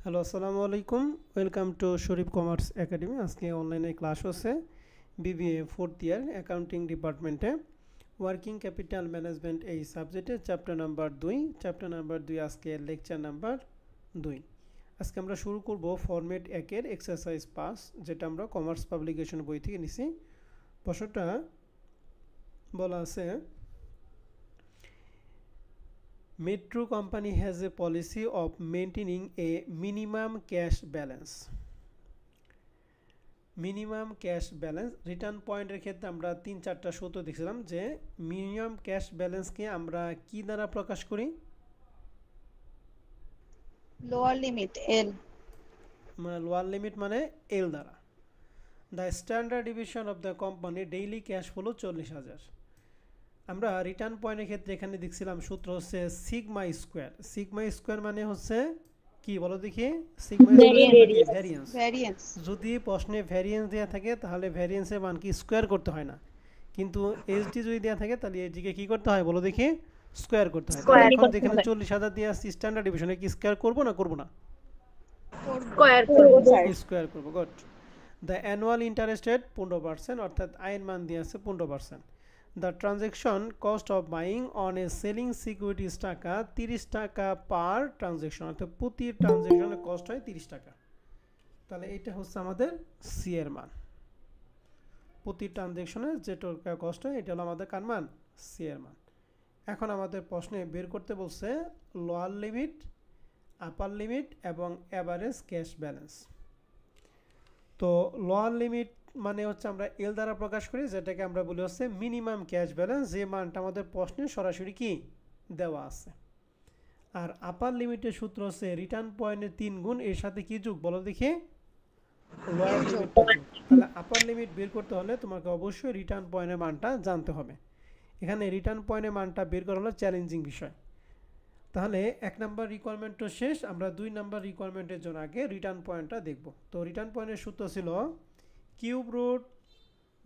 Hello, আসসালামু আলাইকুম। Welcome to Sharif commerce academy. আজকে অনলাইনে ক্লাস হচ্ছে বিবিএ ফোর্থ ইয়ার অ্যাকাউন্টিং ডিপার্টমেন্টে ওয়ার্কিং ক্যাপিটাল ম্যানেজমেন্ট এই সাবজেক্টে চ্যাপ্টার নাম্বার 2 আজকে লেকচার নাম্বার 2। আজকে আমরা শুরু করব ফরম্যাট 1-এর এক্সারসাইজ 5, যেটা আমরা কমার্স পাবলিকেশন বই থেকে নিছি। প্রশ্নটা বলা আছে, Metro company has a policy of maintaining a minimum cash balance. Minimum cash balance return পয়েন্টের ক্ষেত্রে আমরা 3-4টা সূত্র দেখছিলাম যে মিনিমাম ক্যাশ ব্যালেন্সকে আমরা কি দ্বারা প্রকাশ করি? লোয়ার লিমিট এল। মানে লোয়ার লিমিট মানে এল দ্বারা। The standard division of the company daily cash flow 40,000। আমরা রিটার্ন পয়েন্টের ক্ষেত্রে এখানে দেখছিলাম সূত্র হচ্ছে সিগমা স্কোয়ার। সিগমা স্কোয়ার মানে হচ্ছে কি বলো দেখি? Sigma square variance. ভ্যারিয়েন্স যদি প্রশ্নে ভ্যারিয়েন্স দেওয়া থাকে তাহলে ভ্যারিয়েন্সের মান কি স্কোয়ার করতে হয় না, কিন্তু এইচডি যদি দেওয়া থাকে তাহলে এইচডিকে কি করতে হয় বলো দেখি? স্কোয়ার করতে হয়। তাহলে এখন যেখানে 40,000 দিয়ে আসছি স্ট্যান্ডার্ড ডিভিশনে কি স্কোয়ার করবো না করবো না? স্কোয়ার করবো। Good. The annual interest rate 15%, অর্থাৎ আয়ের মান দিয়ে আছে 15%। The transaction cost of buying on a selling securities টাকা 30 টাকা পার ট্রানজ্যাকশন, অর্থাৎ প্রতি ট্রানজ্যাকশনের কস্ট হয় 30 টাকা। তাহলে এটা হচ্ছে আমাদের সি এর মান। প্রতি ট্রানজ্যাকশনে যে টাকা কস্ট হয় এটা হলো আমাদের কার মান? সি এর মান। এখন আমাদের প্রশ্নে বের করতে বলছে লোয়ার লিমিট, আপার লিমিট এবং অ্যাভারেজ ক্যাশ ব্যালেন্স। তো লোয়ার লিমিট মানে হচ্ছে আমরা এল দ্বারা প্রকাশ করি, যেটাকে আমরা বলি হচ্ছে মিনিমাম ক্যাশ ব্যালেন্স, যে মানটা আমাদের প্রশ্নে সরাসরি কি দেওয়া আছে। আর আপার লিমিটের সূত্র হচ্ছে রিটার্ন পয়েন্টের 3 গুণ এর সাথে কি যোগ বলো দেখি? Lower limit. তাহলে আপার লিমিট বের করতে হলে তোমাকে অবশ্যই রিটার্ন পয়েন্টের মানটা জানতে হবে। এখানে রিটার্ন পয়েন্টের মানটা বের করা হলো চ্যালেঞ্জিং বিষয়। তাহলে 1 নাম্বার রিকোয়ারমেন্ট তো শেষ, আমরা 2 নাম্বার রিকোয়ারমেন্টের জন্য আগে রিটার্ন পয়েন্টটা দেখব। তো রিটার্ন পয়েন্টের সূত্র ছিল কিউব রুট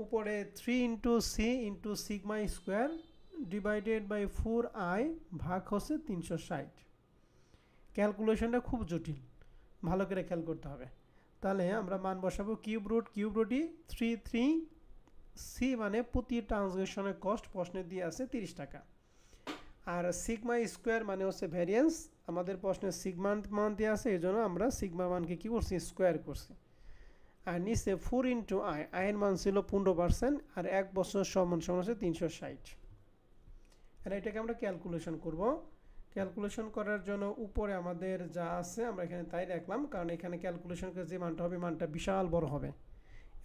উপরে 3 into C into sigma square divided by 4i ভাগ হচ্ছে 360। ক্যালকুলেশনটা খুব জটিল, ভালো করে খেয়াল করতে হবে। তাহলে আমরা মান বসাবো কিউব রুটই 3 সি মানে প্রতি ট্রানজ্যাকশনের কস্ট প্রশ্নে দিয়ে আছে 30 টাকা। আর সিগমা স্কোয়ার মানে হচ্ছে ভ্যারিয়েন্স, আমাদের প্রশ্নে সিগমা মান দিয়ে আছে, এই জন্য আমরা সিগমা মানকে কী করছি? স্কোয়ার করছি। আর নিচে 4 ইন্টু আয়ের মান ছিল 15%, আর 1 বছর সমান সমান হচ্ছে 360। আর এটাকে আমরা ক্যালকুলেশন করব। ক্যালকুলেশন করার জন্য উপরে আমাদের যা আছে আমরা এখানে তাই রাখলাম, কারণ এখানে ক্যালকুলেশন করে যে মানটা হবে মানটা বিশাল বড় হবে।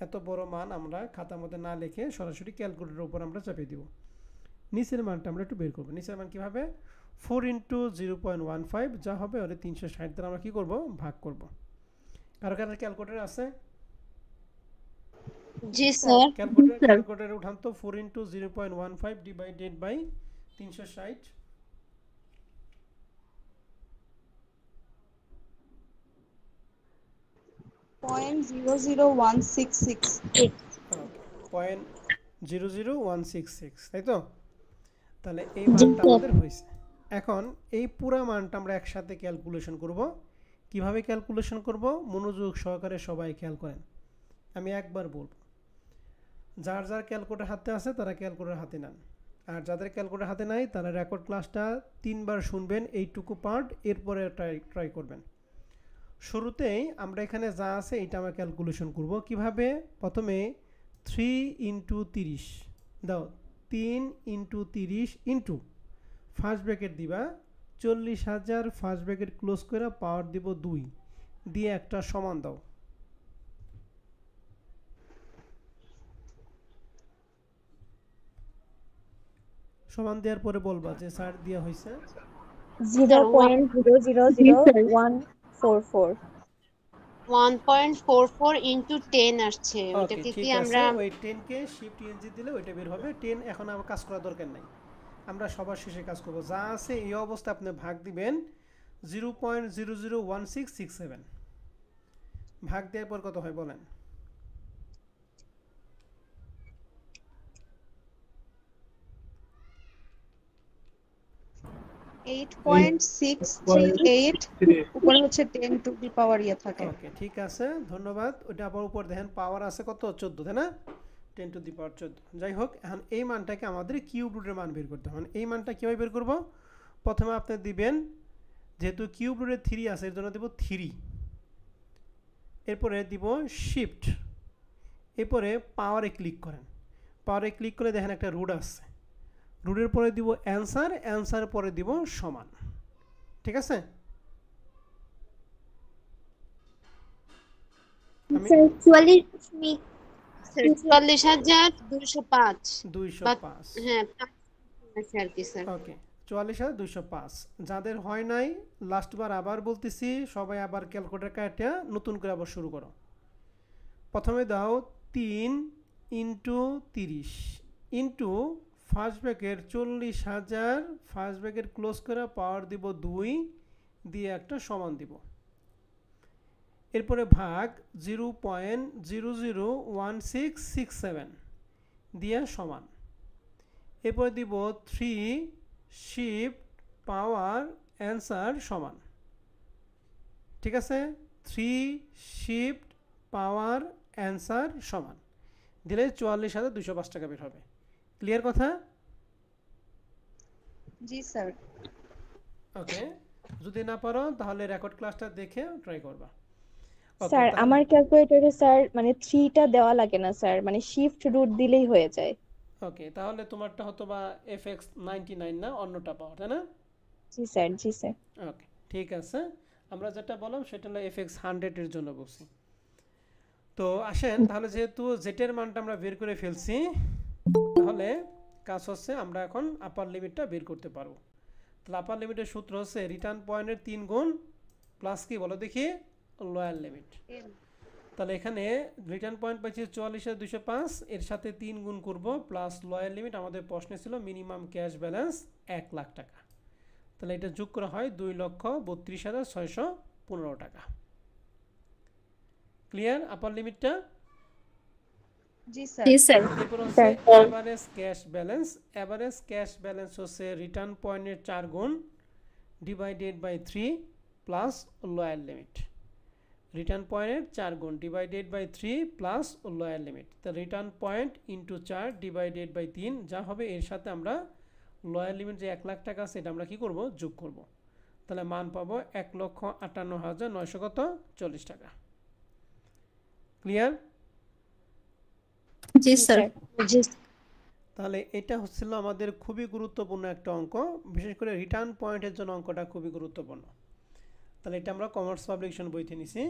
এত বড় মান আমরা খাতার মধ্যে না লিখে সরাসরি ক্যালকুলেটরের উপর আমরা চাপিয়ে দিব। নিচের মানটা আমরা একটু বের করবো। নিচের মান কীভাবে? 4 ইন্টু 0.15 যা হবে ওটা 360 দ্বারা আমরা কী করবো? ভাগ করব। কারো কারো ক্যালকুলেটর আছে? জি স্যার। ক্যালকুলেটরে উঠান তো 4 ইন্টু 0.15 ডিভাইডেড বাই 360। 0.00166। 0.00166, তাই তো? তাহলে এই মানটা আমাদের হয়েছে। এখন এই পুরো মানটা আমরা একসাথে ক্যালকুলেশন করব। কিভাবে ক্যালকুলেশন করব? মনোযোগ সহকারে সবাই খেয়াল করেন, আমি একবার বলবো। যার যার ক্যালকুলেটর হাতে আছে তারা ক্যালকুলেটর হাতে নেন, আর যাদের ক্যালকুলেটর হাতে নাই তারা রেকর্ড ক্লাসটা 3বার শুনবেন, এইটুকু পার্ট, এরপরে ট্রাই করবেন। শুরুতেই আমরা এখানে যা আছে এটা আমরা ক্যালকুলেশন করব। কিভাবে? প্রথমে 3 ইন্টু 30 দাও, 3 ইন্টু 30 ইন্টু ফার্স্ট ব্র্যাকেট দিবা 40,000, ফার্স্ট ব্র্যাকেট ক্লোজ করে পাওয়ার দিব 2 দিয়ে একটা সমান দাও। সমান দেওয়ার পরে বলবা যে স্যার দেওয়া হয়েছে 0.000144। 1.44 ইনটু 10 আসছে। ওকে, ওটাকে ঠিক কি আছে। আমরা ওই 10 কে শিফট ইএনজি দিলে ওইটা বের হবে। 10 এখন আমার কাজ করার দরকার নাই, আমরা সবার শেষে কাজ করব। যা আছে এই অবস্থা আপনি ভাগ দিবেন 0.001667। ভাগ দেওয়ার পর কত হয় বলেন? 8.638 উপরে হচ্ছে 10 টু দি পাওয়ার ইয়ে থাকে। ওকে, ঠিক আছে, ধন্যবাদ। ওটা আবার উপর দেখেন পাওয়ার আছে কত, 14, তাই না? 10 টু দি পাওয়ার 14। যাই হোক, এখন এই মানটাকে আমাদের কিউব রুটের মান বের করতে হবে। এই মানটা কীভাবে বের করব? প্রথমে আপনি দিবেন, যেহেতু কিউব রুটের 3 আছে এর জন্য দেব 3, এরপরে দিব শিফট, এরপরে পাওয়ারে ক্লিক করেন। পাওয়ারে ক্লিক করে দেখেন একটা রুট আছে, রুটের পরে দিব অ্যান্সার, অ্যান্সার পরে দিব সমান। ঠিক আছে? স্যার 44,205 205। হ্যাঁ আছে আর কি স্যার। ওকে, 44,205। যাদের হয় নাই, লাস্টবার আবার বলতেছি, সবাই আবার ক্যালকুলেটর কাটা নতুন করে আবার শুরু করো। প্রথমে দাও 3 into 30 into first bracket 40,000, first bracket close করে পাওয়ার দিব 2 দিয়ে একটা সমান দিব, এরপরে ভাগ 0.001667 দিয়ে সমান, এরপরে দিব 3 শিফট পাওয়ার অ্যান্সার সমান। ঠিক আছে? 3 শিফট পাওয়ার অ্যান্সার সমান দিলে 44,205 টাকা বের হবে। ক্লিয়ার কথা? জি স্যার। ওকে, যদি না পারো তাহলে রেকর্ড ক্লাসটা দেখে ট্রাই করবা। স্যার আমার ক্যালকুলেটরে স্যার মানে 3 টা দেওয়া লাগে না স্যার, মানে শিফট রুট দিলেই হয়ে যায়। ওকে, তাহলে তোমারটা হয়তো বা FX99 না অন্যটা পাওয়া, তাই না? জি স্যার, জি স্যার। ওকে, ঠিক আছে, আমরা যেটা বললাম সেটা হলো FX100 এর জন্য বলছি। তো আসেন তাহলে, যেহেতু জেটের মানটা আমরা বের করে ফেলছি, তাহলে কাজ হচ্ছে আমরা এখন আপার লিমিটটা বের করতে পারবো। তাহলে আপার লিমিটের সূত্র হচ্ছে রিটার্ন পয়েন্টের 3 গুণ প্লাস কি বলো দেখি, লোয়ার লিমিট। তাহলে এখানে রিটার্ন পয়েন্ট পাইছি 44,205, এর সাথে 3 গুণ করব প্লাস লোয়ার লিমিট। আমাদের প্রশ্নে ছিল মিনিমাম ক্যাশ ব্যালেন্স 1 লাখ টাকা, তাহলে এটা যোগ করা হয় 2,32,615 টাকা। ক্লিয়ার আপার লিমিটটা? জি স্যার। জি স্যার। এরপর হচ্ছে average cash balance. Average cash balance হচ্ছে রিটার্ন পয়েন্টের 4 গুণ divided by 3 plus lower limit. Return পয়েন্টের 4 গুণ divided by 3 plus lower limit. তো return point into 4 divided by 3 যা হবে, এর সাথে আমরা লোয়ার লিমিট যে 1 লাখ টাকা আছে এটা আমরা কি করব, যোগ করব। তাহলে মান পাবো 1,58,940 টাকা। ক্লিয়ার? জি স্যার। তাহলে এটা হচ্ছিল আমাদের খুবই গুরুত্বপূর্ণ একটা অঙ্ক, বিশেষ করে রিটার্ন পয়েন্টের জন্য অঙ্কটা খুবই গুরুত্বপূর্ণ। তাহলে এটা আমরা কমার্স পাবলিকেশন বইতে নিছি।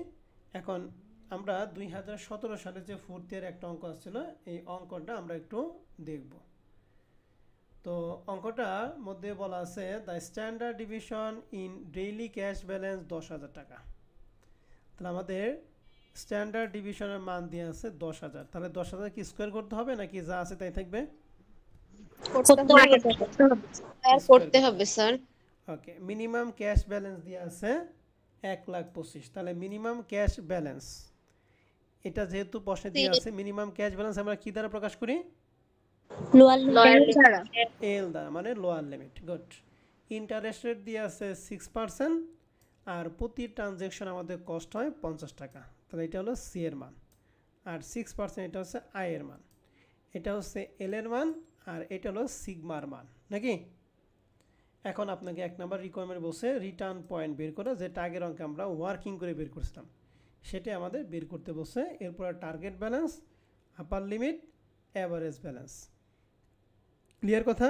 এখন আমরা 2017 সালে যে 4th ইয়ার একটা অঙ্ক আসছিল, এই অঙ্কটা আমরা একটু দেখব। তো অঙ্কটার মধ্যে বলা আছে the standard division in daily cash balance 10,000 টাকা। তাহলে আমাদের স্ট্যান্ডার্ড ডিভিশনের মান দিয়ে আছে 10,000। তাহলে 10,000 কি স্কোয়ার করতে হবে নাকি যা আছে তাই থাকবে? করতে হবে স্যার। ওকে, মিনিমাম ক্যাশ ব্যালেন্স দিয়ে আছে 1,25,000। তাহলে মিনিমাম ক্যাশ ব্যালেন্স, এটা যেহেতু প্রশ্নে দিয়ে আছে, মিনিমাম ক্যাশ ব্যালেন্স আমরা কি দ্বারা প্রকাশ করি? লোয়ার লিমিট দ্বারা। এল দ্বারা, মানে lower limit. Good. Interest rate দিয়ে আছে 6%, আর প্রতি ট্রানজ্যাকশন আমাদের কস্ট হয় 50 টাকা। তাহলে এটা হলো সি এর মান, আর 6% এটা হচ্ছে আই এর মান, এটা হচ্ছে এল এর মান, আর এটা হলো সিগমার মান, নাকি? এখন আপনাকে 1 নাম্বার রিকোয়ারমেন্ট বসে রিটার্ন পয়েন্ট বের করে, যেটা আগের অঙ্কে আমরা ওয়ার্কিং করে বের করছিলাম, সেটাই আমাদের বের করতে বসে। এরপর টার্গেট ব্যালেন্স, আপার লিমিট, অ্যাভারেজ ব্যালেন্স। ক্লিয়ার কথা?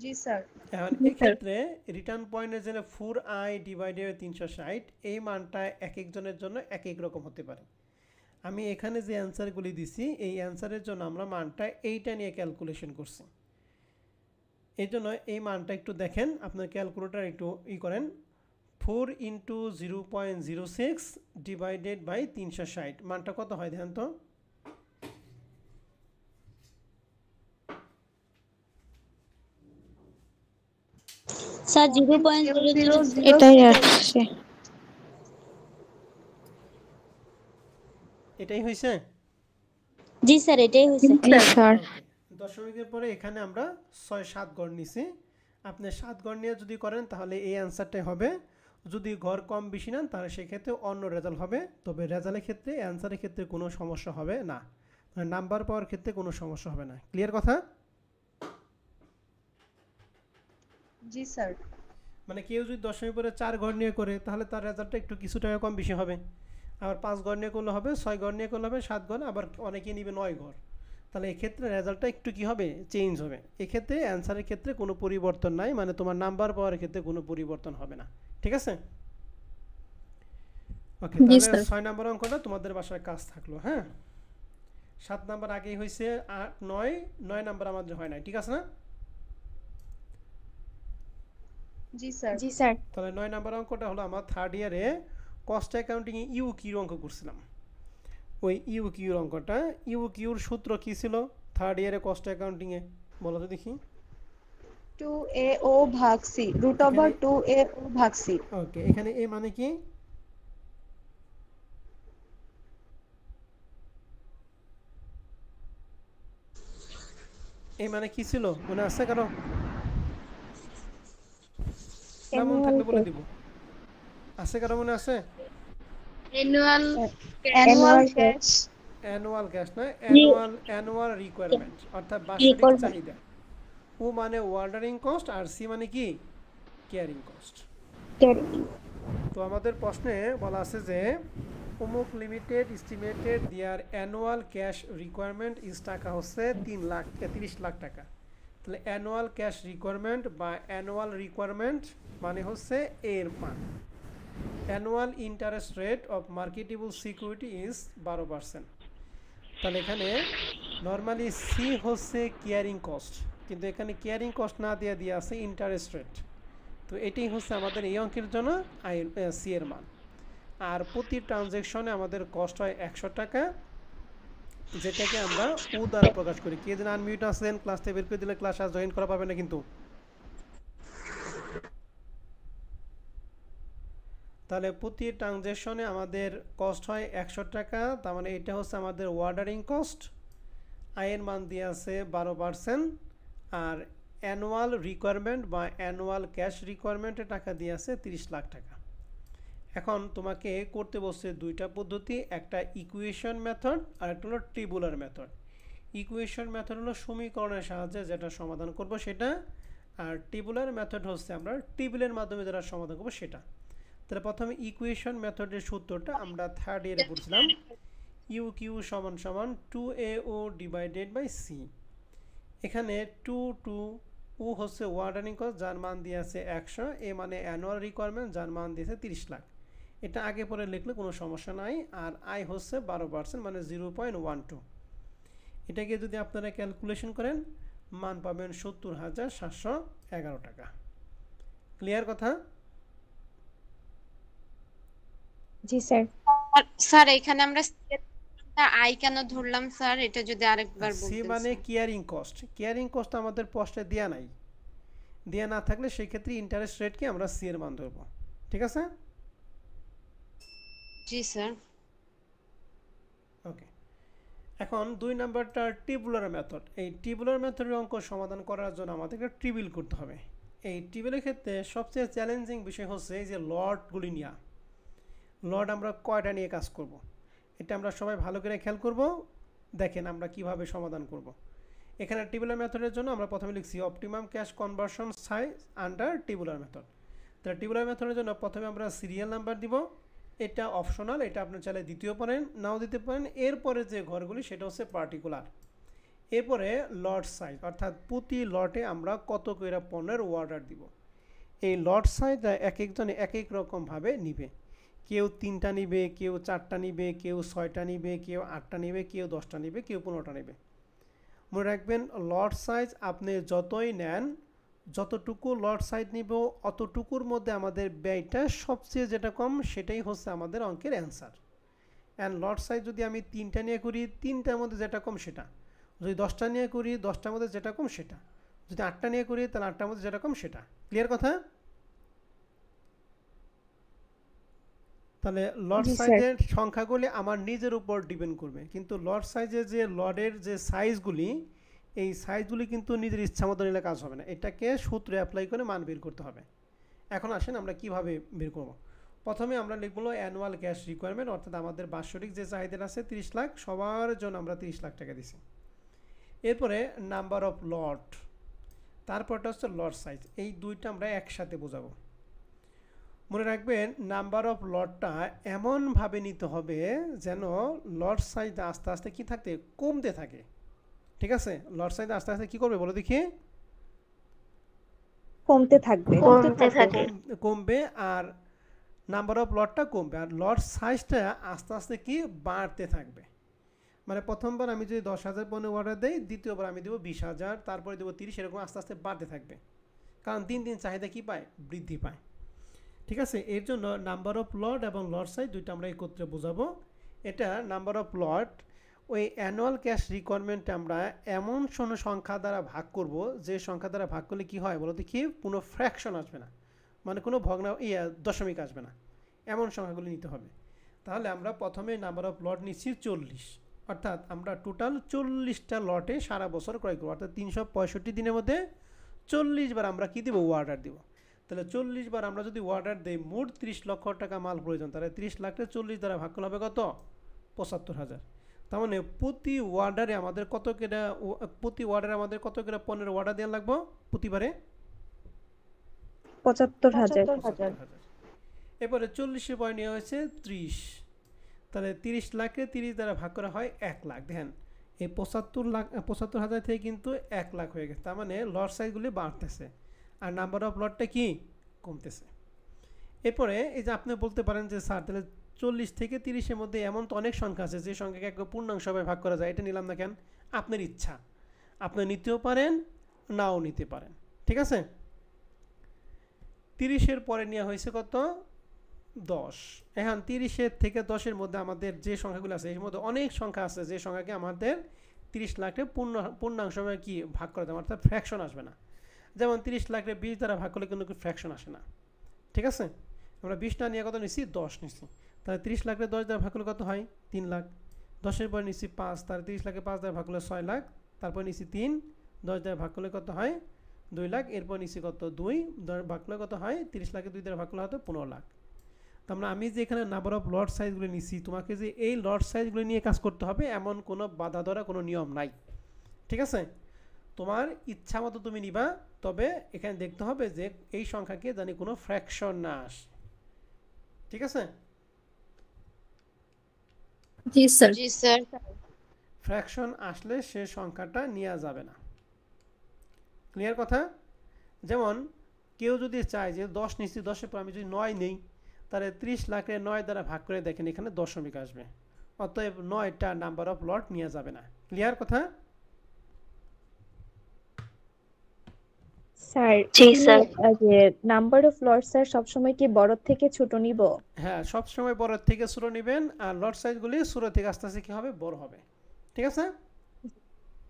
জি স্যার। এখন এই ক্ষেত্রে রিটার্ন পয়েন্টের জন্য 4i ডিভাইডেড বাই 360, এই মানটা এক একজনের জন্য এক এক রকম হতে পারে। আমি এখানে যে অ্যান্সারগুলি দিছি, এই অ্যান্সারের জন্য আমরা মানটা এইটা নিয়ে ক্যালকুলেশন করছি। এই জন্য এই মানটা একটু দেখেন, আপনার ক্যালকুলেটর একটু করেন। 4 ইন্টু 0.06 ডিভাইডেড বাই 360, মানটা কত হয় দেখেন তো? স্যার 0.00 এটাই আসছে। এটাই হয়েছে? জি স্যার, এটাই হয়েছে। স্যার দশমিকের পরে এখানে আমরা 6-7 গড় নিছি, আপনি 7 ঘর নিয়ে যদি করেন তাহলে এই অ্যান্সারটাই হবে। যদি ঘর কম বেশি নেন তাহলে সেক্ষেত্রে অন্য রেজাল্ট হবে, তবে রেজাল্টের ক্ষেত্রে অ্যান্সারের ক্ষেত্রে কোনো সমস্যা হবে না, মানে নাম্বার পাওয়ার ক্ষেত্রে কোনো সমস্যা হবে না। ক্লিয়ার কথা? জি স্যার। মানে কেউ যদি দশমীর পরে 4 ঘর নিয়ে করে তাহলে তার রেজাল্টটা একটু কিছু টাকা কম বেশি হবে, আবার 5 ঘর নিয়ে করলে হবে, 6 ঘর নিয়ে করলে হবে, 7 ঘর, আবার অনেকে নিবে 9 ঘর, তাহলে এক্ষেত্রে রেজাল্টটা একটু কি হবে, চেঞ্জ হবে। এক্ষেত্রে অ্যান্সারের ক্ষেত্রে কোনো পরিবর্তন নাই, মানে তোমার নাম্বার পাওয়ার ক্ষেত্রে কোনো পরিবর্তন হবে না। ঠিক আছে? ওকে, তাহলে 6 নাম্বার অঙ্কটা তোমাদের বাসায় কাজ থাকলো। হ্যাঁ, 7 নাম্বার আগেই হয়েছে, 8 9 নাম্বার আমাদের হয় নাই। ঠিক আছে না? জি স্যার। জি স্যার। তাহলে 9 নাম্বার অঙ্কটা হলো আমার থার্ড ইয়ারে কস্ট অ্যাকাউন্টিং এ ইউ কিউ অঙ্ক করছিলাম। ওই ইউ কিউর অঙ্কটা, ইউ কিউর সূত্র কি ছিল থার্ড ইয়ারে কস্ট অ্যাকাউন্টিং এ, বলো তো দেখি। 2AO ভাগ C, √2AO ভাগ C। ওকে, এখানে এ মানে কি? এই মানে কি ছিল মনে আছে কারো? না মনে থাকলে বলে দিব। আছে কারো মনে আছে? Annual cash. অ্যানুয়াল ক্যাশ না, অ্যানুয়াল রিকোয়ারমেন্ট, অর্থাৎ বার্ষিক চাহিদা। ও মানে অর্ডারিং কস্ট আর সি মানে কি? Carrying cost. তো আমাদের প্রশ্নে বলা আছে যে অমুক limited estimated their annual cash requirement is টাকা হচ্ছে 30 লাখ টাকা। তাহলে অ্যানুয়াল ক্যাশ রিকোয়ারমেন্ট বা অ্যানুয়াল রিকোয়ারমেন্ট মানে হচ্ছে এর মান। Annual interest rate of marketable security is 12%। তাহলে এখানে নর্মালি সি হচ্ছে কেয়ারিং কস্ট, কিন্তু এখানে কেয়ারিং কস্ট না দিয়ে আছে ইন্টারেস্ট রেট। তো এটাই হচ্ছে আমাদের এই অঙ্কের জন্য সি এর মান। আর প্রতি ট্রানজ্যাকশনে আমাদের কস্ট হয় 100 টাকা, যেটাকে আমরা ও দ্বারা প্রকাশ করি। কে যেন আনমিউট আছেন, ক্লাস থেকে বের করে দিলে ক্লাস আর জয়েন করা পাবে না কিন্তু। তাহলে প্রতি ট্রানজ্যাকশনে আমাদের কস্ট হয় 100 টাকা, তার মানে এটা হচ্ছে আমাদের অর্ডারিং কস্ট। আয়ের মান দিয়ে আছে 12%, আর অ্যানুয়াল রিকোয়ারমেন্ট বা অ্যানুয়াল ক্যাশ রিকোয়ারমেন্টের টাকা দিয়ে আছে 30 লাখ টাকা। এখন তোমাকে করতে বলছে দুইটা পদ্ধতি, একটা ইকুয়েশন মেথড আর একটা হলো টেবুলার মেথড। ইকুয়েশন মেথড হলো সমীকরণের সাহায্যে যেটা সমাধান করব সেটা, আর টেবুলার মেথড হচ্ছে আমরা টেবিলের মাধ্যমে যেটা সমাধান করব সেটা। তাহলে প্রথমে ইকুয়েশন মেথডের সূত্রটা আমরা থার্ড ইয়ারে পড়ছিলাম। ইউ কিউ সমান সমান 2AO ডিভাইডেড বাই সি। এখানে 2 ও হচ্ছে অর্ডারিং কস্ট যার মান দিয়ে আছে 100, এ মানে অ্যানুয়াল রিকোয়ারমেন্ট যার মান দিয়েছে 30 লাখ। এটা আগে পরে লিখলে কোনো সমস্যা নাই। আর আই হচ্ছে 12% মানে 0.12। এটাকে যদি আপনারা ক্যালকুলেশন করেন মান পাবেন 70,711 টাকা। ক্লিয়ার কথা? জি স্যার। স্যার এখানে আমরা আই কেন ধরলাম স্যার, এটা যদি আরেকবার বলতেন। সি মানে কেয়ারিং কস্ট। কেয়ারিং কস্ট আমাদের পোস্টে দেয়া নাই, দেয়া না থাকলে সেই ক্ষেত্রে ইন্টারেস্ট রেটকে আমরা সি এর মান ধরব। ঠিক আছে? জি স্যার। ওকে, এখন 2 নাম্বারটা টেবুলার মেথড। এই টেবুলার মেথডের অঙ্ক সমাধান করার জন্য আমাদেরকে টেবিল করতে হবে। এই টেবিলের ক্ষেত্রে সবচেয়ে চ্যালেঞ্জিং বিষয় হচ্ছে এই যে লটগুলি নেওয়া। লট আমরা কয়টা নিয়ে কাজ করব, এটা আমরা সবাই ভালো করে খেয়াল করব। দেখেন আমরা কিভাবে সমাধান করব। এখানে টেবুলার মেথডের জন্য আমরা প্রথমে লিখছি optimum cash conversion size under tabular method. তাহলে টেবুলার মেথডের জন্য প্রথমে আমরা সিরিয়াল নাম্বার দিব, এটা অপশনাল, এটা আপনি চাইলে দিতেও পারেন নাও দিতে পারেন। এরপরে যে ঘরগুলি সেটা হচ্ছে পার্টিকুলার। এরপরে লট সাইজ, অর্থাৎ প্রতি লটে আমরা কত করে পণ্যের অর্ডার দিব। এই লট সাইজটা এক একজনে এক এক রকমভাবে নিবে। কেউ 3টা নিবে, কেউ 4টা নিবে, কেউ 6টা নিবে, কেউ 8টা নিবে, কেউ 10টা নিবে, কেউ 15টা নিবে। মনে রাখবেন লট সাইজ আপনি যতই নেন, যতটুকু লট সাইজ নিব অতটুকুর মধ্যে আমাদের ব্যয়টা সবচেয়ে যেটা কম সেটাই হচ্ছে আমাদের অঙ্কের অ্যান্সার। অ্যান্ড লট সাইজ যদি আমি 3টা নিয়ে করি 3টার মধ্যে যেটা কম সেটা, যদি 10টা নিয়ে করি 10টার মধ্যে যেটা কম সেটা, যদি 8টা নিয়ে করি তাহলে 8টার মধ্যে যেটা কম সেটা। ক্লিয়ার কথা? তাহলে লট সাইজের সংখ্যাগুলি আমার নিজের উপর ডিপেন্ড করবে, কিন্তু লট সাইজের যে লটের যে সাইজগুলি এই সাইজগুলি কিন্তু নিজের ইচ্ছা মতো নিলে কাজ হবে না, এটাকে সূত্রে অ্যাপ্লাই করে মান বের করতে হবে। এখন আসেন আমরা কিভাবে বের করব। প্রথমে আমরা লিখবো অ্যানুয়াল ক্যাশ রিকোয়ারমেন্ট, অর্থাৎ আমাদের বাৎসরিক যে চাহিদা আছে 30 লাখ, সবার জন্য আমরা 30 লাখ টাকা দিছি। এরপরে নাম্বার অফ লট, তারপরটা হচ্ছে লট সাইজ, এই দুইটা আমরা একসাথে বোঝাবো। মনে রাখবেন নাম্বার অফ লটটা এমনভাবে নিতে হবে যেন লট সাইজ আস্তে আস্তে কি থাকতে কমতে থাকে। ঠিক আছে, লট সাইজ আস্তে আস্তে কি করবে বলো দেখি? কমতে থাকবে। কমবে, আর নাম্বার অফ লটটা কমবে, আর লট সাইজটা আস্তে আস্তে কি বাড়তে থাকবে। মানে প্রথমবার আমি যদি 10,000 পণ্য অর্ডার দেই, দ্বিতীয়বার আমি দেবো 20,000, তারপরে দেবো 30, এরকম আস্তে আস্তে বাড়তে থাকবে, কারণ দিন দিন চাহিদা কি পায়, বৃদ্ধি পায়। ঠিক আছে, এর জন্য নাম্বার অফ লট এবং লট সাইজ দুইটা আমরা একত্রে বোঝাবো। এটা নাম্বার অফ লট, ওই অ্যানুয়াল ক্যাশ রিকোয়ারমেন্ট আমরা এমন সংখ্যা দ্বারা ভাগ করব যে সংখ্যা দ্বারা ভাগ করলে কি হয় বলো দেখি, কোনো ফ্র্যাকশন আসবে না, মানে কোনো দশমিক আসবে না, এমন সংখ্যাগুলি নিতে হবে। তাহলে আমরা প্রথমে নাম্বার অফ লট নিচ্ছি 40, অর্থাৎ আমরা টোটাল 40টা লটে সারা বছর ক্রয় করবো, অর্থাৎ 365 দিনের মধ্যে 40 বার আমরা কি দিব, অর্ডার দিব। তাহলে 40 বার আমরা যদি অর্ডার দিই, মোট 30 লক্ষ টাকা মাল প্রয়োজন, তাহলে 30 লাখটা 40 দ্বারা ভাগ করলে হবে কত, 75,000। তার মানে প্রতি অর্ডারে আমাদের কত করে পণ্যের অর্ডার দেওয়া লাগবে প্রতিবারে? 75,000। এরপরে 40 পরে নেওয়া হয়েছে 30, তাহলে 30 লাখে 30 দ্বারা ভাগ করা হয় 1 লাখ। দেখেন এই 75,000 থেকে কিন্তু 1 লাখ হয়ে গেছে, তার মানে লট সাইজগুলি বাড়তেছে আর নাম্বার অফ লটটা কি কমতেছে। এরপরে এই যে আপনি বলতে পারেন যে স্যার তাহলে 40 থেকে 30-এর মধ্যে এমন তো অনেক সংখ্যা আছে যে সংখ্যাকে এক পূর্ণাংশ ভাবে ভাগ করা যায়, এটা নিলাম না কেন? আপনার ইচ্ছা, আপনি নিতেও পারেন নাও নিতে পারেন। ঠিক আছে, 30-এর পরে নেওয়া হয়েছে কত, 10। এখন 30-এর থেকে 10-এর মধ্যে আমাদের যে সংখ্যাগুলো আছে এর মধ্যে অনেক সংখ্যা আছে যে সংখ্যাকে আমাদের 30 লাখে পূর্ণাংশ ভাবে কি ভাগ করা যায়, অর্থাৎ ফ্র্যাকশন আসবে না। যেমন 30 লাখে 20 দ্বারা ভাগ করলে কিন্তু ফ্র্যাকশন আসে না। ঠিক আছে, আমরা 20 না নিয়ে কত নিচ্ছি, 10 নিচ্ছি। তাহলে 30 লাখে 10 দ্বারা ভাগ করলে কত হয়, 3 লাখ। 10-এর পরে নিচ্ছি 5, তাহলে 30 লাখে 5 দ্বারা ভাগ করলে 6 লাখ। তারপর নিচ্ছি 3, 10 দ্বারা ভাগ করলে কত হয়, 2 লাখ। এরপর নিচ্ছি কত, 2 ভাগ করলে কত হয়, 30 লাখে 2 দ্বারা ভাগ করলে হয়তো 15 লাখ। তারপরে আমি যে এখানে নাম্বার অফ লট সাইজগুলো নিচ্ছি, তোমাকে যে এই লট সাইজগুলো নিয়ে কাজ করতে হবে এমন কোনো বাধা ধরা কোনো নিয়ম নাই। ঠিক আছে, তোমার ইচ্ছা মতো তুমি নিবা, তবে এখানে দেখতে হবে যে এই সংখ্যাকে জানি কোনো ফ্র্যাকশন না আসে। ঠিক আছে, জি স্যার। জি স্যার। ফ্র্যাকশন আসলে সে সংখ্যাটা নেওয়া যাবে না। ক্লিয়ার কথা? যেমন কেউ যদি চায় যে 10 নিচ্ছি, 10-এর পর আমি যদি 9 নেই, তাহলে 30 লাখে 9 দ্বারা ভাগ করে দেখেন এখানে দশমিক আসবে, অতএব 9টা নাম্বার অফ লট নেওয়া যাবে না। ক্লিয়ার কথা? স্যার যে নাম্বার অফ লট স্যার সবসময় কি বড় থেকে ছোট নিব? হ্যাঁ, সবসময় বড় থেকে ছোট নেবেন, আর লট সাইজগুলি ছোট থেকে আস্তে আস্তে কি হবে, বড় হবে। ঠিক আছে,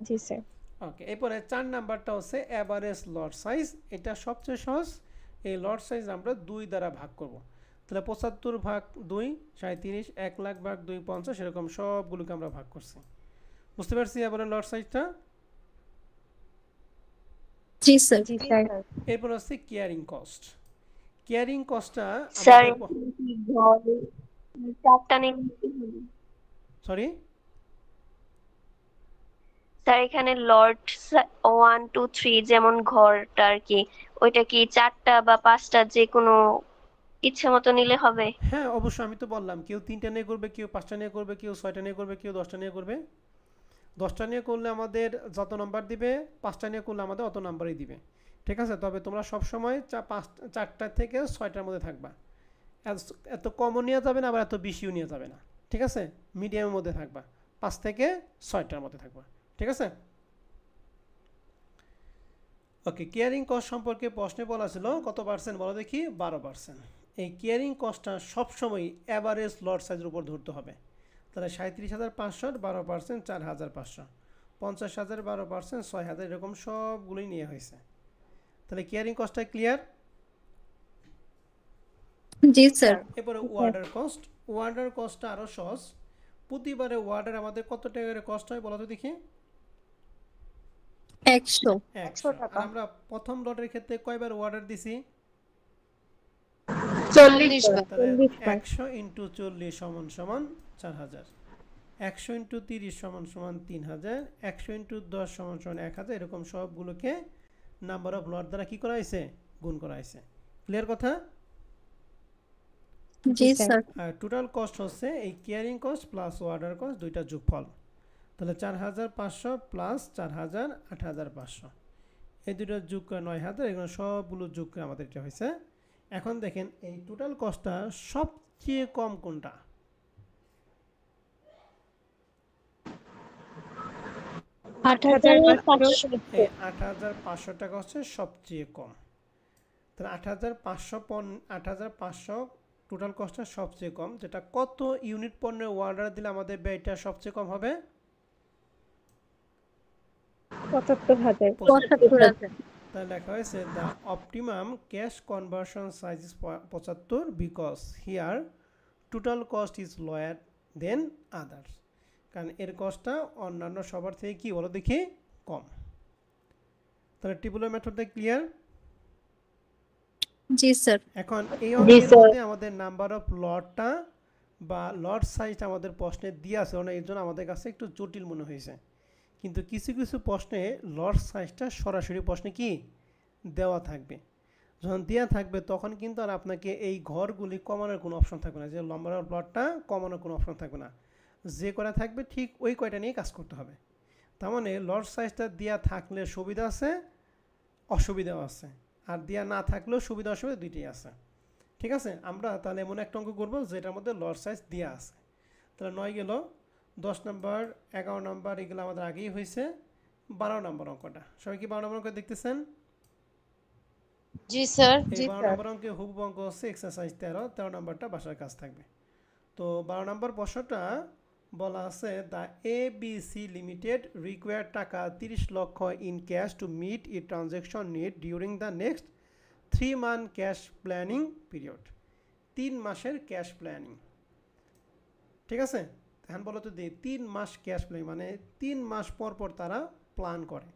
জি স্যার। ওকে। এরপরে 4 নাম্বারটা হচ্ছে এভারেজ লট সাইজ, এটা সবচেয়ে সহজ। এই লট সাইজ আমরা 2 দ্বারা ভাগ করব, তাহলে 75 ভাগ 2 37, 1 লাখ ভাগ 2 50, এরকম সবগুলোকে আমরা ভাগ করছি। বুঝতে পারছি এবারে লট সাইজটা? জি স্যার। এরপর হচ্ছে কেয়ারিং কস্ট। কেয়ারিং কস্টটা স্যার চারটা নেই, সরি স্যার এখানে লর্ড 1 2 3 যেমন ঘরটা আর কি, ওইটা কি 4টা বা 5টা যে কোনো ইচ্ছা মতো নিলে হবে? হ্যাঁ অবশ্যই, আমি তো বললাম কেউ 3টা নিয়ে করবে, কেউ 5টা নিয়ে করবে, কেউ 6টা নিয়ে করবে, কেউ 10টা নিয়ে করবে। 10টা নিয়ে করলে আমাদের যত নাম্বার দিবে, 5টা নিয়ে করলে আমাদের অত নাম্বারই দিবে। ঠিক আছে, তবে তোমরা সবসময় 4টা থেকে 6টার মধ্যে থাকবা, এত কমও নেওয়া যাবে না, আবার এত বেশিও নেওয়া যাবে না। ঠিক আছে, মিডিয়ামের মধ্যে থাকবা, 5 থেকে 6টার মধ্যে থাকবা। ঠিক আছে, ওকে। কেয়ারিং কস্ট সম্পর্কে প্রশ্নে বলা ছিল কত পার্সেন্ট বলো দেখি, 12%। এই কেয়ারিং কস্টটা সবসময় অ্যাভারেজ লট সাইজের উপর ধরতে হবে। তাহলে 37,500 12%, 4,500, 50,000 12%, 6,000, এরকম সবগুলোই নিয়ে হয়েছে। তাহলে কেয়ারিং কস্টটা ক্লিয়ার? জি স্যার। এরপরে ওয়ার্ডার কস্ট। ওয়ার্ডার কস্টটা আরও সহজ। প্রতিবারে ওয়ার্ডার আমাদের কত টাকা করে কস্ট হয় বলো তো দেখি? 100 100 আর আমরা প্রথম লটের ক্ষেত্রে কয়বার অর্ডার দিছি 40 বার। তাহলে 40 বার। 100 ইন্টু 40 সমান সমান 4000, 100 ইন্টু 30 সমান সমান 3000, 100 ইন্টু 10 সমান সমান 1000, এরকম সবগুলোকে নাম্বার অফ লট দ্বারা কি করা হয়েছে গুণ করা হয়েছে। ক্লিয়ার কথা? জি স্যার আর টোটাল কস্ট হচ্ছে এই caring cost plus order cost দুইটা যোগফল। তাহলে 4500 প্লাস 4000 8500, এই দুটো যোগ করে 9000, এগুলো সবগুলো যোগ করে আমাদের এটা হয়েছে। এখন দেখেন এই টোটাল কস্টটা সবচেয়ে কম কোনটা? 8500 এই 8500 টাকা হচ্ছে সবচেয়ে কম। তাহলে 8500 টোটাল কস্টটা সবচেয়ে কম, যেটা কত ইউনিট পণ্যের অর্ডার দিলে আমাদের ব্যয়টা সবচেয়ে কম হবে? 75000 75000 তাহলে লেখা হয়েছে the optimum cash conversion size is 75 because here total cost is lower than others, কারণ এর কস্টটা অন্যান্য সবার থেকে কি বলো দেখি কম। তাহলে টিপুলার মেথডটা ক্লিয়ার? জি স্যার এখন এই অঙ্কের মধ্যে আমাদের নাম্বার অফ লটটা বা লট সাইজটা আমাদের প্রশ্নে দিয়ে আছে, এর জন্য আমাদের কাছে একটু জটিল মনে হয়েছে। কিন্তু কিছু কিছু প্রশ্নে লট সাইজটা সরাসরি প্রশ্নে কি দেওয়া থাকবে। যখন দেওয়া থাকবে তখন কিন্তু আর আপনাকে এই ঘরগুলি কমানোর কোনো অপশন থাকবে না, যে নাম্বার অফ লটটা কমানোর কোনো অপশন থাকবে না, যে করা থাকবে ঠিক ওই কয়টা নিয়ে কাজ করতে হবে। তার মানে লট সাইজটা দেওয়া থাকলে সুবিধা আছে অসুবিধাও আছে, আর দেওয়া না থাকলেও সুবিধা অসুবিধা দুইটাই আছে। ঠিক আছে, আমরা তাহলে এমন একটা অঙ্ক করবো যেটার মধ্যে লট সাইজ দেওয়া আছে। তাহলে 9 গেল, 10 নম্বর 11 নম্বর এগুলো আমাদের আগেই হয়েছে। 12 নম্বর অঙ্কটা সবাই কি 12 নম্বর অঙ্ক দেখতেছেন? জি স্যার। এই 12 নম্বর অঙ্কে হুবহু অঙ্ক হচ্ছে এক্সারসাইজ 13 নম্বরটা বাসার কাজ থাকবে। তো 12 নম্বর প্রশ্নটা বলা আছে দ্য ABC লিমিটেড রিকোয়ার্ড টাকা 30 লক্ষ in cash to meet the transaction need during the next 3 month cash planning period. 3 মাসের ক্যাশ প্ল্যানিং, ঠিক আছে। এখন বলো তো 3 মাস ক্যাশ প্ল্যানিং মানে 3 মাস পর পর তারা প্ল্যান করে,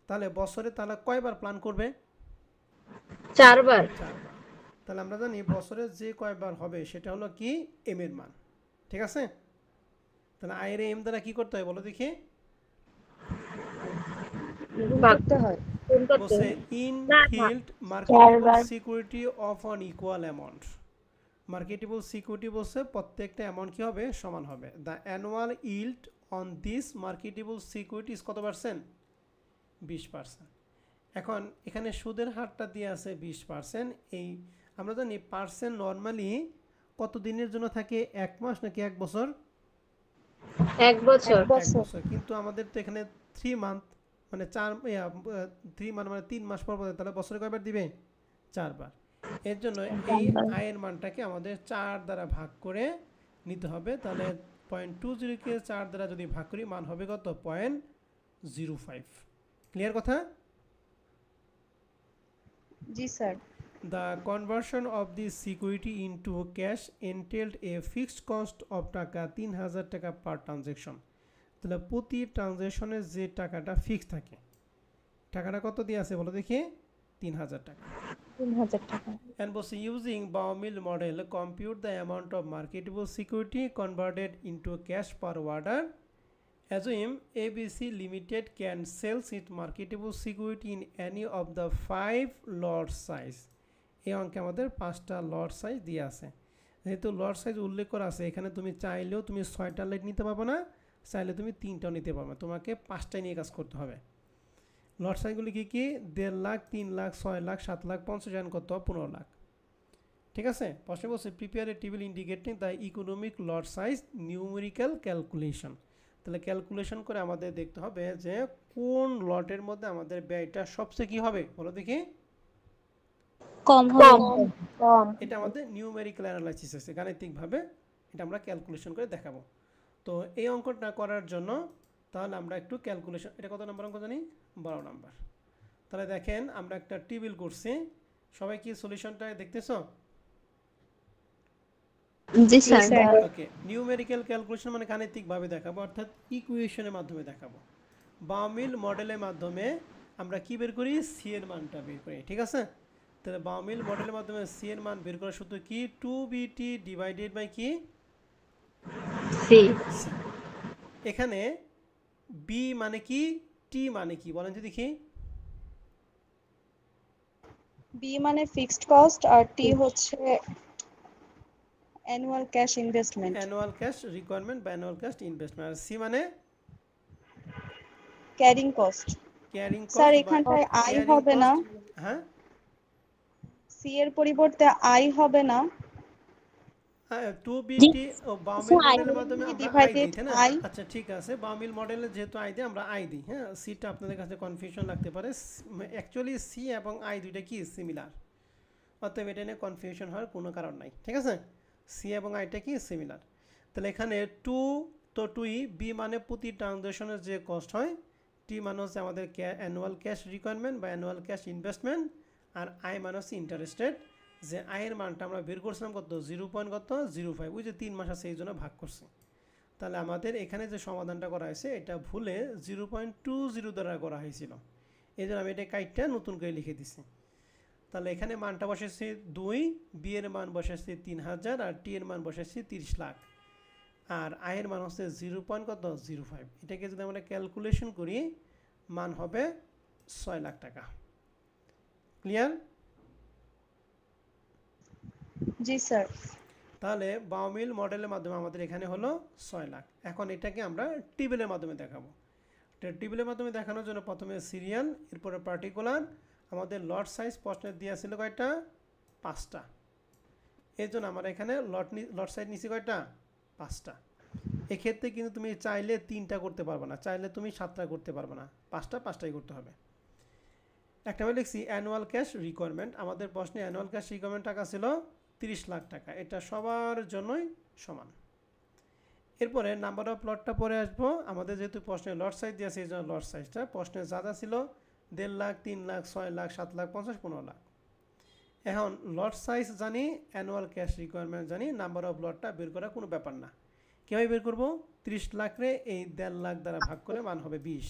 তাহলে বছরে তারা কয়বার প্ল্যান করবে? 4 বার। 4 বার। তাহলে আমরা জানি বছরে যে কয়বার হবে সেটা হলো কি এম এর মান, ঠিক আছে। তাহলে আয়ের এম দ্বারা কি করতে হয় বলো দেখি? করতে হয়। বলছে in healed marketable security of on equal amount. Marketable security বলছে প্রত্যেকটা অ্যামাউন্ট কি হবে সমান হবে। The annual yield on this marketable security is কত পার্সেন্ট? 20%। এখন এখানে সুদের হারটা দিয়ে আছে 20%। এই আমরা জানি পার্সেন্ট নর্মালি কত দিনের জন্য থাকে? 1 মাস নাকি 1 বছর? 1 বছর। 1 বছর। কিন্তু আমাদের তো এখানে 3 মান্থ মানে 3 মানে 3 মাস পর পর, তাহলে বছরে কয়বার দিবে? 4 বার। এর জন্য এই আয়ের মানটাকে আমাদের 4 দ্বারা ভাগ করে নিতে হবে। তাহলে 0.20 কে 4 দ্বারা যদি ভাগ করি মান হবে কত? 0.05। ক্লিয়ার কথা? জি sir. The conversion of this security into cash entailed a fixed cost of টাকা 3000 টাকা per transaction। তাহলে প্রতি ট্রানজ্যাকশনের যে টাকাটা ফিক্স থাকে, টাকাটা কত দিয়ে আছে বলো দেখি? 3000 টাকা। 3000 টাকা। And was using Baumil model compute the amount of marketable security converted into cash per order. Assume ABC Limited can sell its marketable security in any of the 5 lot size. এই অঙ্কে আমাদের 5টা লট সাইজ দিয়ে আছে। যেহেতু লট size উল্লেখ করা আছে এখানে, তুমি চাইলেও তুমি 6টা লাইট নিতে পারবে না, চাইলে তুমি 3টাও নিতে পারবে, তোমাকে 5টাই নিয়ে কাজ করতে হবে। লট সাইজগুলি কি কি? 1.5 লাখ, 3 লাখ, 6 লাখ, 7 লাখ, 50 কত? 15 লাখ। ঠিক আছে। প্রশ্ন বলছে prepare a table indicating the economic lot size numerical calculation. তাহলে ক্যালকুলেশন করে আমাদের দেখতে হবে যে কোন লটের মধ্যে আমাদের ব্যয়টা সবচেয়ে কি হবে বলো দেখি? কম হবে। এটা আমাদের নিউমেরিক্যাল অ্যানালাইসিস আছে, গাণিতিকভাবে এটা আমরা ক্যালকুলেশন করে দেখাবো। তো এই অঙ্কটা করার জন্য তাহলে আমরা একটু ক্যালকুলেশন, এটা কত নম্বর অঙ্ক জানি? 12 নম্বর। তাহলে দেখেন আমরা একটা টেবিল করছি, সবাই কি সলিউশনটা দেখতেছো? জি স্যার। ওকে, নিউমেরিক্যাল ক্যালকুলেশন মানে গাণিতিকভাবে দেখাবো, অর্থাৎ ইকুয়েশনের মাধ্যমে দেখাবো। বাউমিল মডেলের মাধ্যমে আমরা কি বের করি, সি এর মানটা বের করি, ঠিক আছে। তাহলে বাউমিল মডেলের মাধ্যমে সি এর মান বের করার সূত্র কি, 2bt ডিভাইডেড বাই কি, সি। এখানে বি মানে কি, টি মানে কি বলেন তো দেখি। বি মানে ফিক্সড কস্ট আর টি হচ্ছে annual cash investment. Annual cash requirement বা অ্যানুয়াল ক্যাশ ইনভেস্টমেন্ট। আর সি মানে carrying cost. Carrying sir cost বা এখানটায় আই ক্যারিং হবে না, কস্ট। হ্যাঁ, সি এর পরিবর্তে আই হবে না, 2bt ও বাউমিল আই মডেলের মাধ্যমে আমরা আই ডিভাইডেড দিই, তাই না। আই। আচ্ছা ঠিক আছে, বাউমিল মডেলে যেহেতু আই দিই আমরা আই দিই, হ্যাঁ। সিটা আপনাদের কাছে কনফিউশন লাগতে পারে, অ্যাকচুয়ালি সি এবং আই দুইটা কি সিমিলার, অতএব এটা নিয়ে কনফিউশন হওয়ার কোনো কারণ নাই, ঠিক আছে। সি এবং আইটা কি সিমিলার। তাহলে এখানে টু তো টুই, বি মানে প্রতি ট্রানজ্যাকশনের যে কস্ট হয়, টি মানে হচ্ছে আমাদের অ্যানুয়াল ক্যাশ রিকোয়ারমেন্ট বা অ্যানুয়াল ক্যাশ ইনভেস্টমেন্ট, আর আই মানে হচ্ছে ইন্টারেস্ট রেট। যে আয়ের মানটা আমরা বের করছিলাম কত, 0.05, ওই যে 3 মাস আছে এই জন্য ভাগ করছি। তাহলে আমাদের এখানে যে সমাধানটা করা হয়েছে এটা ভুলে 0.20 দ্বারা করা হয়েছিল, এই জন্য আমি এটা কাইটটা নতুন করে লিখে দিছি। তাহলে এখানে মানটা বসেছি 2, বি এর মান বসেছি 3000, আর টি এর মান বসেছি 30 লাখ, আর আয়ের মান হচ্ছে 0.05। এটাকে যদি আমরা ক্যালকুলেশন করি মান হবে 6 লাখ টাকা। ক্লিয়ার? জি স্যার। তাহলে বাউমিল মডেলের মাধ্যমে আমাদের এখানে হলো 6 লাখ। এখন এটাকে আমরা টেবিলের মাধ্যমে দেখাবো। টেবিলের মাধ্যমে দেখানোর জন্য প্রথমে সিরিয়াল, এরপরে পার্টিকুলার। আমাদের লট সাইজ প্রশ্নের দেওয়া ছিল কয়টা, 5টা। এর জন্য আমরা এখানে লট সাইজ নিছি কয়টা, 5টা। এক্ষেত্রে কিন্তু তুমি চাইলে 3টা করতে পারবে না, চাইলে তুমি 7টা করতে পারবে না, 5টাই করতে হবে। একটা আমি লিখছি অ্যানুয়াল ক্যাশ রিকোয়ারমেন্ট। আমাদের প্রশ্নে অ্যানুয়াল ক্যাশ রিকোয়ারমেন্ট টাকা ছিল 30 লাখ টাকা, এটা সবার জন্যই সমান। এরপরে নাম্বার অফ লটটা পরে আসবো। আমাদের যেহেতু প্রশ্নে লট সাইজ দিয়েছে এই জন্য লট সাইজটা, প্রশ্নে যা ছিল 1.5 লাখ, 3 লাখ, 6 লাখ, 7 লাখ, 50, 15 লাখ। এখন লট সাইজ জানি, অ্যানুয়াল ক্যাশ রিকোয়ারমেন্ট জানি, নাম্বার অফ লটটা বের করা কোনো ব্যাপার না। কীভাবে বের করবো, 30 লাখ রে এই 1.5 লাখ দ্বারা ভাগ করে মান হবে 20,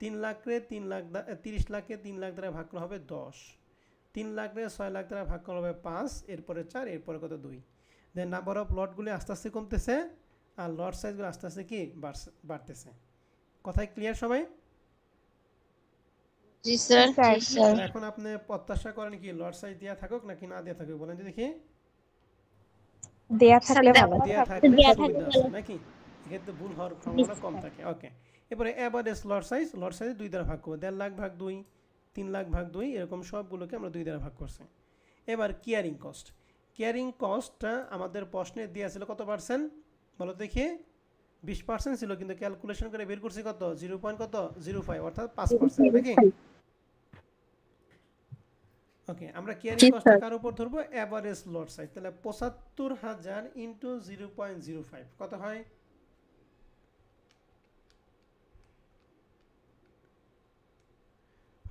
3 লাখ রে 30 লাখকে 3 লাখ দ্বারা ভাগ করা হবে 10, 3 লাখ রে 6 লাখ দ্বারা ভাগ করা হবে 5, এরপরে 4, এরপরে কত 2। দেন নাম্বার অফ লটগুলি আস্তে আস্তে কমতেছে আর লট সাইজগুলো আস্তে আস্তে কি বাড়তেছে। কথায় ক্লিয়ার সবাই? জি স্যার। জি স্যার। এখন আপনি প্রত্যাশা করেন কি লট সাইজ দেওয়া থাকুক নাকি না দেওয়া থাকুক, বলেন তো দেখি। দেয়া থাকলে ভালো। দেওয়া থাকলে দেয়া সুবিধা থাকলে আছে নাকি, এক্ষেত্রে ভুল হওয়ার সম্ভাবনা কম থাকে। ওকে, এরপরে এভারেজ লট সাইজ 2 দ্বারা ভাগ করবো, 1.5 লাখ ভাগ 2, 3 লাখ ভাগ 2, এরকম সবগুলোকে আমরা 2 দ্বারা ভাগ করছি। এবার কিয়ারিং কস্ট, কিয়ারিং কস্টটা আমাদের প্রশ্নে দেওয়া ছিল কত পার্সেন্ট বলো দেখি, 20% ছিল, কিন্তু ক্যালকুলেশন করে বের করছি কত, 0.05 অর্থাৎ 5% নাকি। ওকে, আমরা কিয়ারিং কস্ট কার উপর ধরবো, এভারেজ লট সাইজ। তাহলে 75,000 ইন্টু 0.05 কত হয়,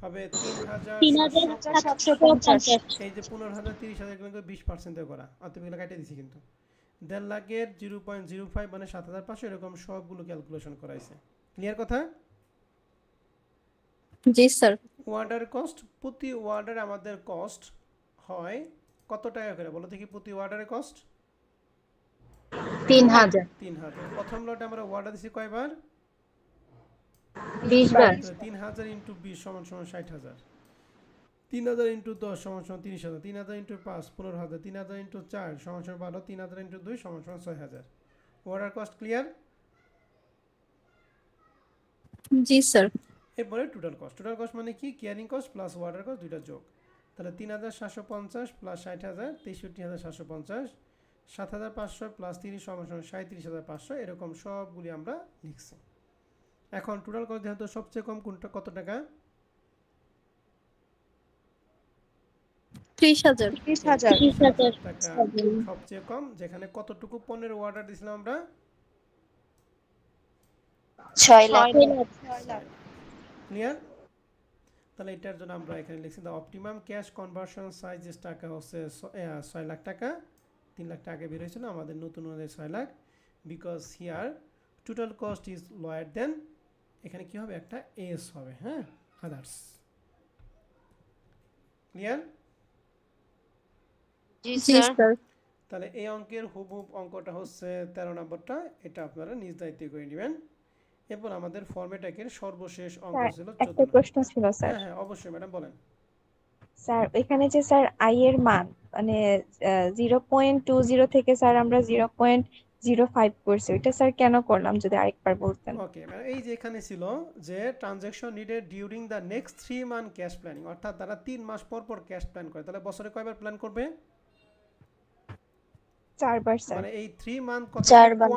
হবে 3,750। এই যে 15,000, 30,000 কিন্তু 20% করা, অতএব এগুলো কেটে দিছি কিন্তু। 1.5 লাখের 0.05 মানে 7,500, এরকম সবগুলো ক্যালকুলেশন করাইছে। ক্লিয়ার কথা? জি স্যার। ওয়ার্ডার কস্ট, প্রতি ওয়ার্ডারে আমাদের কস্ট হয় কত টাকা করে বলো দেখি, প্রতি ওয়ার্ডারে কস্ট 3,000। 3,000। প্রথম লটে আমরা ওয়ার্ডার দিছি কয়বার, 20 বার। 3,000 ইন্টু 20 সমান 60,000, 3,000 ইন্টু 10 সমান 30,000, 3,000 ইন্টু 5 15,000, 3,000 ইন্টু 4 সমান 12, 3,000 ইন্টু 2 সমান 6,000। Order cost clear? জি স্যার। এরপরে টোটাল কস্ট, টোটাল কস্ট মানে কি, carrying cost plus order cost দুইটা যোগ। তাহলে 3,750 প্লাস 60,000 63,750, 7,500 প্লাস 30 সমান 37,500, এরকম সবগুলি আমরা লিখছি। এখন টোটাল কস্ট যেহেতু সবচেয়ে কম কোনটা, কত টাকা, 30,000। 30,000 টাকা সবচেয়ে কম, যেখানে কতটুকু পণ্যের অর্ডার দিয়েছিলাম আমরা, 6 লাখ। ক্লিয়ার? তাহলে এটার জন্য আমরা এখানে লিখছি the optimum cash conversion size টাকা হচ্ছে 6 লাখ টাকা, 3 লাখ টাকা বের হয়েছিল, আমাদের নতুন অনুযায়ী 6 lakh, because here total cost is lower then এখানে কি হবে একটা এস হবে, হ্যাঁ, আদার্স। ক্লিয়ার? জি জি স্যার। স্যার। তাহলে এই অঙ্কের হুবহুব অঙ্কটা হচ্ছে 13 নম্বরটা, এটা আপনারা নিজ দায়িত্বে করে নেবেন। এরপর আমাদের ফরম্যাটেকের সর্বশেষ অঙ্ক স্যার ছিল একটা 14 প্রশ্ন ছিল স্যার। হ্যাঁ হ্যাঁ অবশ্যই ম্যাডাম বলেন। স্যার এখানে যে স্যার আই এর মান মানে 0.20 থেকে স্যার আমরা 0.05 করছি, ওইটা স্যার কেন করলাম যদি আরেকবার বলতেন। ওকে ম্যাডাম, এই যে এখানে ছিল যে transaction needed during the next 3 month cash planning, অর্থাৎ তারা 3 মাস পর পর ক্যাশ প্ল্যান করে, তাহলে বছরে কয়বার প্ল্যান করবে? 4বার স্যার। মানে এই 3 মান্থ কত? 4বার।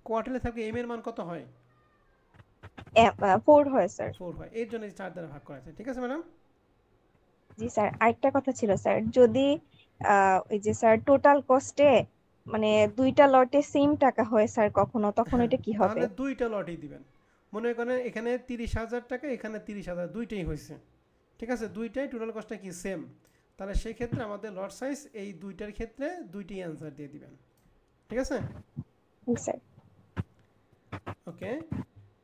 কোয়ার্টারলি থাকবে এম এর মান কত হয়? 4 হয় স্যার। 4 হয়, এর জন্য 4 দ্বারা ভাগ করা আছে। ঠিক আছে ম্যাডাম? জি স্যার, আরেকটা কথা ছিল স্যার, যদি ওই যে স্যার টোটাল কস্টে মানে দুইটা লটে সেম টাকা হয় স্যার কখনো, তখন হ্যাঁ, ওইটা কি হবে? তাহলে দুইটা লটই দিবেন। মনে করেন এখানে 30,000 টাকা, এখানে 30,000, দুইটাই হয়েছে, ঠিক আছে, দুইটাই টোটাল কস্টটা কি সেম, তাহলে সেই ক্ষেত্রে আমাদের লট সাইজ এই দুইটার ক্ষেত্রে দুইটি অ্যান্সার দিয়ে দিবেন। ঠিক আছে? জি স্যার। ওকে,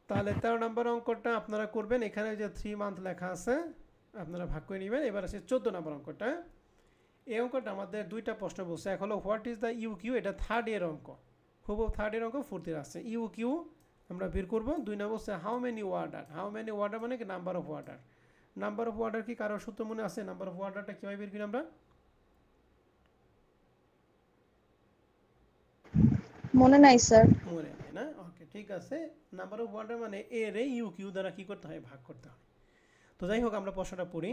তাহলে 13 নম্বর অঙ্কটা আপনারা করবেন। এখানে যে 3 মান্থ লেখা আছে আপনারা ভাগ করে নেবেন। এবার আছে 14 নম্বর অঙ্কটা। এই অঙ্কটা আমাদের দুইটা প্রশ্ন বলছে, এক হলো what is the U Q, এটা থার্ড ইয়ার অঙ্ক, খুব থার্ড ইয়ার অঙ্ক, ফোর্থ ইয়ার আসছে। ইউ কিউ আমরা বের করবো। 2 নম্বর হচ্ছে how many order, how many order মানে কি number of order. Number of order কি কারো সূত্র মনে আছে? নাম্বার অফ ওয়ার্ডারটা কীভাবে বের করি আমরা? মনে নাই স্যার। মনে নেই না? ওকে ঠিক আছে, নাম্বার অফ ওয়ার্ডার মানে এ রে ইউ কিউ দ্বারা কী করতে হয়? ভাগ করতে হয়। তো যাই হোক আমরা প্রশ্নটা পড়ি।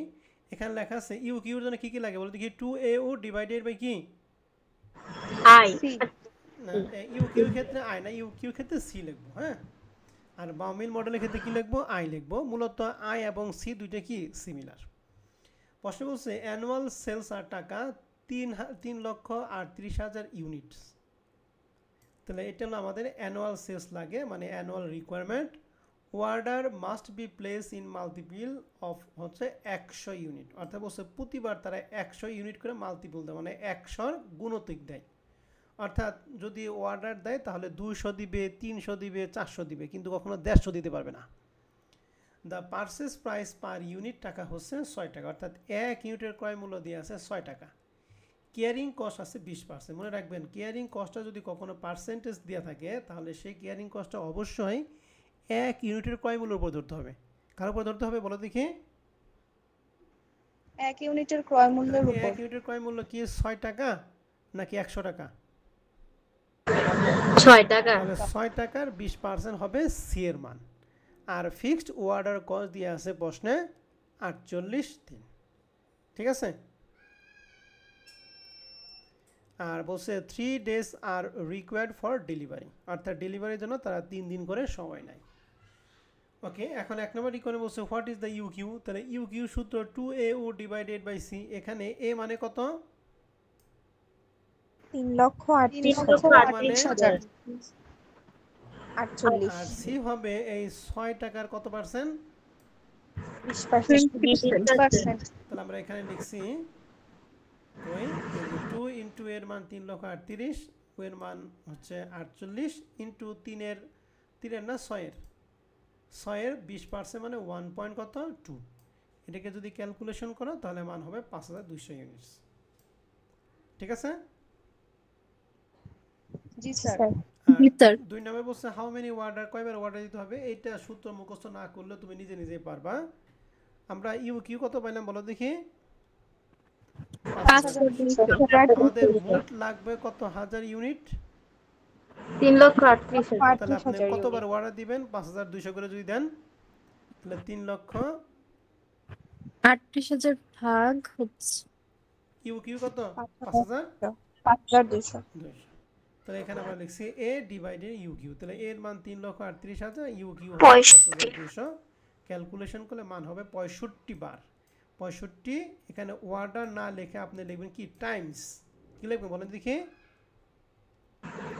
এখানে লেখা আছে ইউ কিউর জন্য কী কী লাগে বলো দেখি? 2AO ডিভাইডেড বাই কি? আই। না, ইউ কিউর ক্ষেত্রে আই না, ইউ কিউর ক্ষেত্রে সি লিখবো, হ্যাঁ। আর বাউমিল মডেলের ক্ষেত্রে কী লিখবো? আই লিখবো। মূলত আই এবং সি দুইটা কি সিমিলার। প্রশ্ন বলছে অ্যানুয়াল সেলস আর টাকা 3,38,000 ইউনিটস। তাহলে এটা হলো আমাদের অ্যানুয়াল সেলস লাগে, মানে annual requirement. Order must be place in multiple of হচ্ছে 100 ইউনিট, অর্থাৎ বলছে প্রতিবার তারা 100 ইউনিট করে মাল্টিপল দেয়, মানে 100 গুণতিক দেয়। অর্থাৎ যদি অর্ডার দেয় তাহলে 200 দিবে, 300 দিবে, 400 দিবে, কিন্তু কখনো 150 দিতে পারবে না। The purchase price per unit টাকা হচ্ছে 6 টাকা, অর্থাৎ 1 ইউনিটের ক্রয় মূল্য দিয়ে আছে 6 টাকা। কেয়ারিং কস্ট আছে 20%। মনে রাখবেন কেয়ারিং কস্টটা যদি কখনো পার্সেন্টেজ দেওয়া থাকে তাহলে সেই কেয়ারিং কস্টটা অবশ্যই 1 ইউনিটের ক্রয় মূল্যের উপর ধরতে হবে। কার উপর ধরতে হবে বলো দেখি? 1 ইউনিটের ক্রয় মূল্যের উপর। 1 ইউনিটের ক্রয় মূল্য কি 6 টাকা নাকি 100 টাকা? 6 টাকা। তাহলে 6 টাকার 20% হবে সি এর মান। আর ফিক্সড অর্ডার কস্ট দিয়ে আছে প্রশ্নে 48 দিন। ঠিক আছে? আর বলছে 3 days R required for delivery, অর্থাৎ ডেলিভারির জন্য তারা 3 দিন করে সময় নেয়। ওকে, এখন 1 নম্বর ইকুয়েশনে বলছে what is the U Q. তাহলে ইউ কিউ সূত্র 2AO ডিভাইডেড বাই সি। এখানে এ মানে কত? 3,38,000। আর 48। সি হবে এই 6 টাকার কত পার্সেন্ট? 20%। 20%। তাহলে আমরা এখানে লিখছি ওই 2 ইন্টু এর মান 3,38,000, ও এর মান হচ্ছে 48 ইন্টু 3 না 6 এর 20% মানে 1 পয়েন্ট কত 2। এটাকে যদি ক্যালকুলেশন করো তাহলে মান হবে 5,200 ইউনিটস। ঠিক আছে? জি স্যার। আর 2 নম্বর বলছে হাউ মেনি ওয়ার্ডার, কয়বার ওয়ার্ডার দিতে হবে। এইটা সূত্র মুখস্থ না করলে তুমি নিজে নিজেই পারবা। আমরা ইউ কিউ কত পাইলাম বলো দেখি? 5,200। আমাদের মোট লাগবে কত হাজার ইউনিট? 3,38,000। তাহলে আপনি কতবার অর্ডার দিবেন? 5,200 করে যদি দেন তাহলে 38,000 ভাগ হচ্ছে ইউ কিউ কত? 5,200। 5,200। তাহলে এখানে আমরা লিখছি এ ডিভাইডেড ইউ কিউ। তাহলে এর মান 3,38,000, ইউ কিউ 5,200। ক্যালকুলেশন করলে মান হবে 65 বার। 65 এখানে অর্ডার না লিখে আপনি লিখবেন কি টাইমস। কি লিখবেন বলেন দেখি?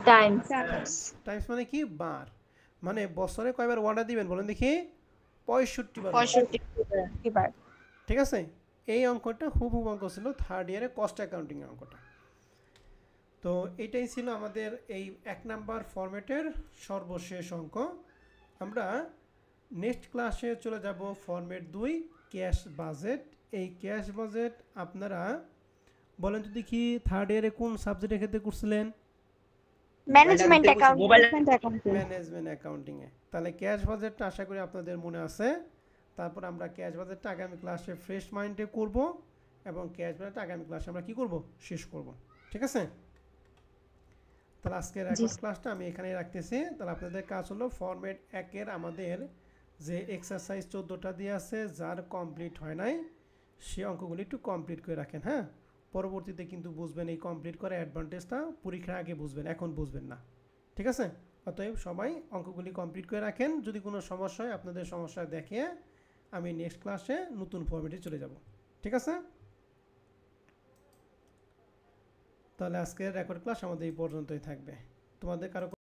টাইমস। টাইমস মানে কি বার, মানে বছরে কয়বার অর্ডার দিবেন বলেন দেখি? 65 বার। 65 বার। ঠিক আছে? এই অঙ্কটা হুবহু অঙ্ক ছিল থার্ড ইয়ারে কস্ট অ্যাকাউন্টিং অঙ্কটা। তো এটাই ছিল আমাদের এই 1 নাম্বার ফরম্যাটের সর্বশেষ অঙ্ক। আমরা নেক্সট ক্লাসে চলে যাব ফরম্যাট 2 ক্যাশ বাজেট। এই ক্যাশ বাজেট আপনারা বলেন তো দেখি থার্ড ইয়ারে কোন সাবজেক্টের ক্ষেত্রে করছিলেন? ম্যানেজমেন্ট অ্যাকাউন্ট ম্যানেজমেন্ট অ্যাকাউন্টিং এ। তাহলে ক্যাশ বাজেটটা আশা করি আপনাদের মনে আছে। তারপর আমরা ক্যাশ বাজেটটা আগামী ক্লাসে ফ্রেশ মাইন্ডে করব এবং ক্যাশ বাজেটটা আগামী ক্লাসে আমরা কি করব শেষ করব। ঠিক আছে? তাহলে আজকের রেকর্ড ক্লাসটা আমি এখানেই রাখতেছি। তাহলে আপনাদের কাজ হলো ফরম্যাট 1 এর আমাদের যে এক্সারসাইজ 14টা দিয়ে আছে যার কমপ্লিট হয় নাই সেই অঙ্কগুলি একটু কমপ্লিট করে রাখেন। হ্যাঁ, পরবর্তীতে কিন্তু বুঝবেন এই কমপ্লিট করার অ্যাডভান্টেজটা, পরীক্ষার আগে বুঝবেন, এখন বুঝবেন না। ঠিক আছে? অতএব সবাই অঙ্কগুলি কমপ্লিট করে রাখেন। যদি কোনো সমস্যা হয় আপনাদের সমস্যা দেখে আমি নেক্সট ক্লাসে নতুন ফরম্যাটে চলে যাব। ঠিক আছে? তাহলে আজকের রেকর্ড ক্লাস আমাদের এই পর্যন্তই থাকবে। তোমাদের কারো